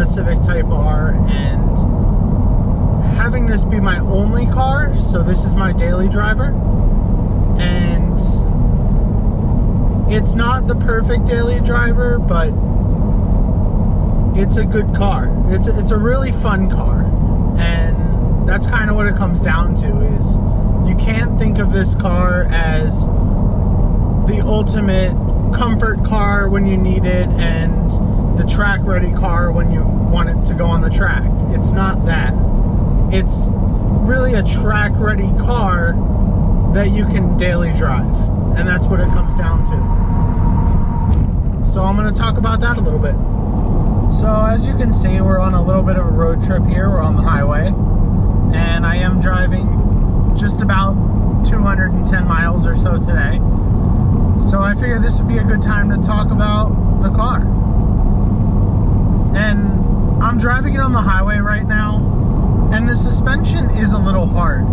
Civic Type R, and having this be my only car, so this is my daily driver, and it's not the perfect daily driver, but it's a good car. It's a really fun car, and that's kind of what it comes down to. Is you can't think of this car as the ultimate comfort car when you need it and the track ready car when you want it to go on the track. It's not that. It's really a track ready car that you can daily drive, and that's what it comes down to. So I'm going to talk about that a little bit. So as you can see, we're on a little bit of a road trip here. We're on the highway, and I am driving just about 210 miles or so today. So I figured this would be a good time to talk about the car. And I'm driving it on the highway right now, and the suspension is a little hard.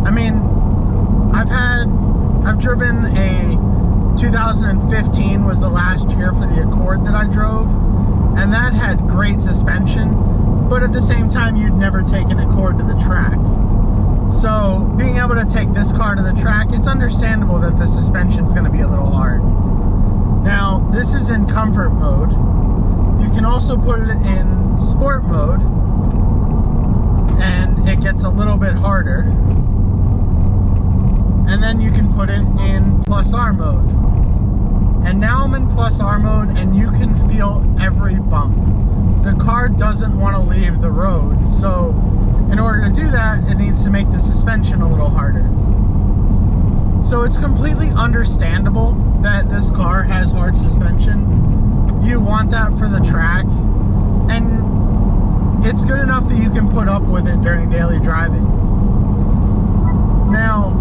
I mean, I've driven a 2015 was the last year for the Accord that I drove, and that had great suspension, but at the same time you'd never take an Accord to the track. So being able to take this car to the track, it's understandable that the suspension's going to be a little hard. Now, this is in comfort mode. You can also put it in sport mode, and it gets a little bit harder. And then you can put it in plus R mode. And now I'm in plus R mode, and you can feel every bump. The car doesn't want to leave the road, so in order to do that, it needs to make the suspension a little harder. So it's completely understandable that this car has hard suspension. You want that for the track, and it's good enough that you can put up with it during daily driving. Now,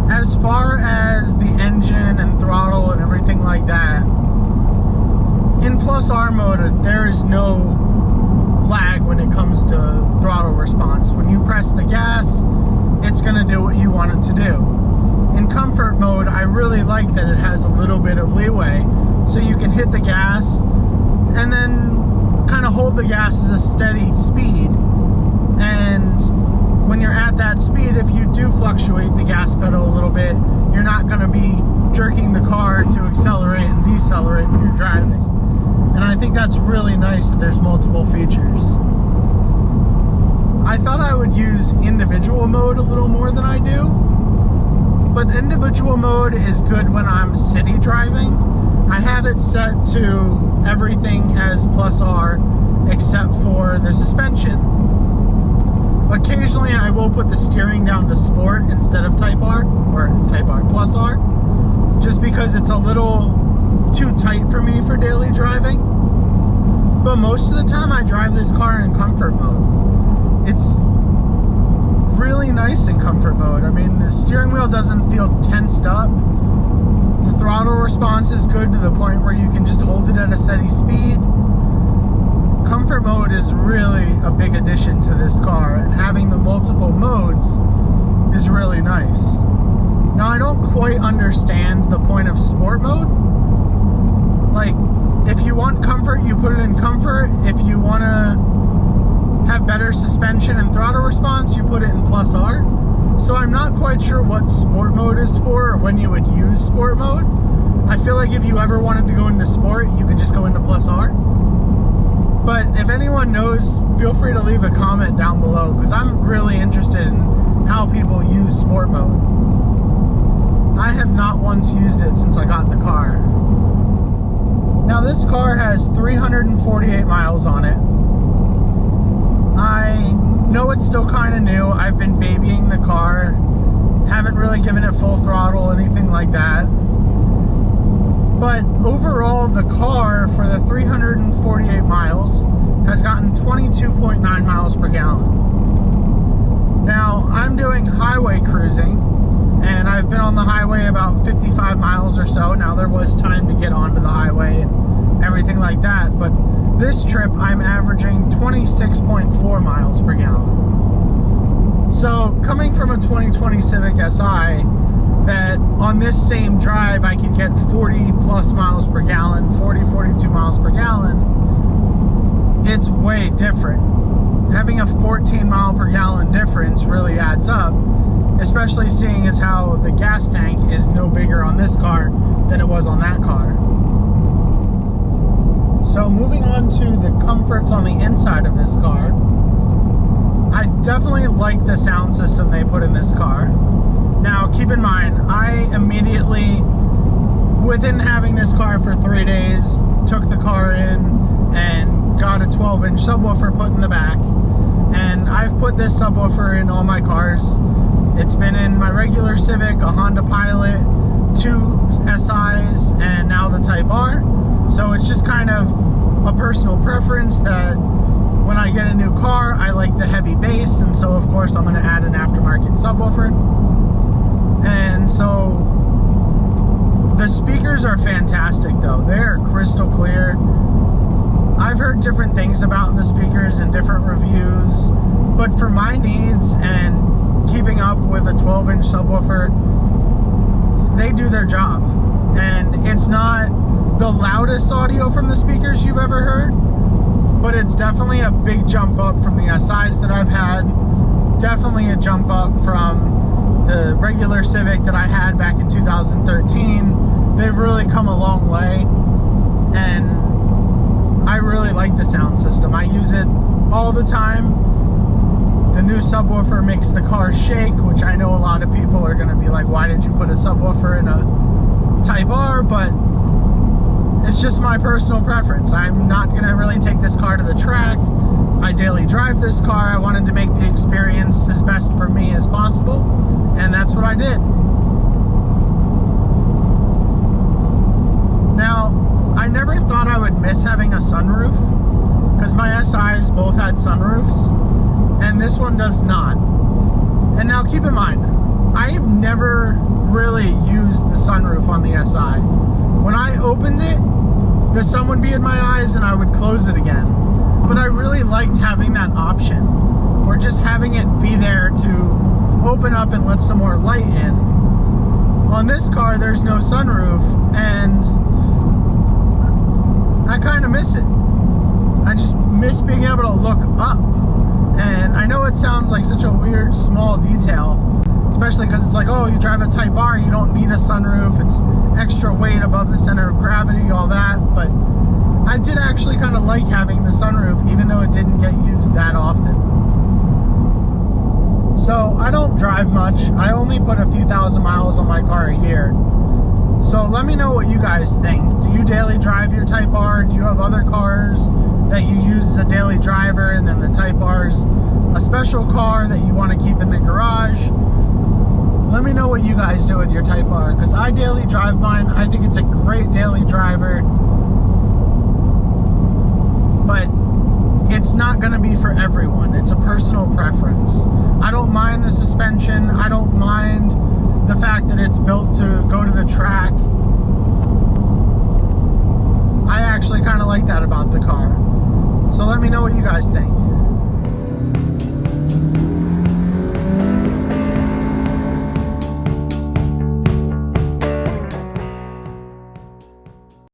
as far as the engine and throttle and everything like that, in plus R mode, there is no lag when it comes to throttle response. When you press the gas, it's going to do what you want it to do. In comfort mode, I really like that it has a little bit of leeway, so you can hit the gas and then kind of hold the gas as a steady speed, and when you're at that speed, if you do fluctuate the gas pedal a little bit, you're not going to be jerking the car to accelerate and decelerate when you're driving. And I think that's really nice that there's multiple features. I thought I would use individual mode a little more than I do, but individual mode is good when I'm city driving. I have it set to everything as plus R except for the suspension. Occasionally I will put the steering down to sport instead of Type R, or Type R plus R, just because it's a little too tight for me for daily driving. But most of the time I drive this car in comfort mode. It's really nice in comfort mode. I mean, the steering wheel doesn't feel tensed up. The throttle response is good to the point where you can just hold it at a steady speed. Comfort mode is really a big addition to this car, and having the multiple modes is really nice. Now, I don't quite understand the point of sport mode. Like, if you want comfort, you put it in comfort. If you want to have better suspension and throttle response, you put it in plus R. So I'm not quite sure what sport mode is for, or when you would use sport mode. I feel like if you ever wanted to go into sport, you could just go into plus R. But if anyone knows, feel free to leave a comment down below, because I'm really interested in how people use sport mode. I have not once used it since I got the car. Now, this car has 348 miles on it. I know it's still kind of new. I've been babying the car. Haven't really given it full throttle, anything like that. But overall, the car, for the 348 miles, has gotten 22.9 miles per gallon. Now, I'm doing highway cruising, and I've been on the highway about 55 miles or so. Now, there was time to get onto the highway and everything like that, but this trip, I'm averaging 26.4 miles per gallon. So, coming from a 2020 Civic Si, that on this same drive I could get 40 plus miles per gallon, 40, 42 miles per gallon, it's way different. Having a 14 mile per gallon difference really adds up, especially seeing as how the gas tank is no bigger on this car than it was on that car. So moving on to the comforts on the inside of this car, I definitely like the sound system they put in this car. Now keep in mind, I immediately, within having this car for 3 days, took the car in and got a 12-inch subwoofer put in the back. And I've put this subwoofer in all my cars. It's been in my regular Civic, a Honda Pilot, 2 SIs, and now the Type R. So it's just kind of a personal preference that when I get a new car, I like the heavy bass, and so of course I'm going to add an aftermarket subwoofer. And so the speakers are fantastic though. They're crystal clear. I've heard different things about the speakers in different reviews, but for my needs and keeping up with a 12-inch subwoofer, they do their job. And it's not the loudest audio from the speakers you've ever heard, but it's definitely a big jump up from the SIs that I've had. Definitely a jump up from the regular Civic that I had back in 2013. They've really come a long way, and I really like the sound system. I use it all the time. The new subwoofer makes the car shake, which I know a lot of people are going to be like, why did you put a subwoofer in a Type R? But it's just my personal preference. I'm not going to really take this car to the track. I daily drive this car. I wanted to make the experience as best for me as possible, and that's what I did. Now, I never thought I would miss having a sunroof, because my SIs both had sunroofs, and this one does not. And now keep in mind, I've never really used the sunroof on the SI. When I opened it, the sun would be in my eyes and I would close it again. But I really liked having that option, or just having it be there to open up and let some more light in. On this car, there's no sunroof, and I kind of miss it. I just miss being able to look up. And I know it sounds like such a weird small detail, especially because it's like, oh, you drive a Type R, you don't need a sunroof, it's extra weight above the center of gravity, all that. But I did actually kind of like having the sunroof, even though it didn't get used that often. So I don't drive much. I only put a few thousand miles on my car a year. So let me know what you guys think. Do you daily drive your Type R? Do you have other cars that you use as a daily driver, and then the Type R's a special car that you want to keep in the garage? Let me know what you guys do with your Type R, because I daily drive mine. I think it's a great daily driver, but it's not going to be for everyone. It's a personal preference. I don't mind the suspension. I don't mind the fact that it's built to go to the track. I actually kind of like that about the car. So let me know what you guys think.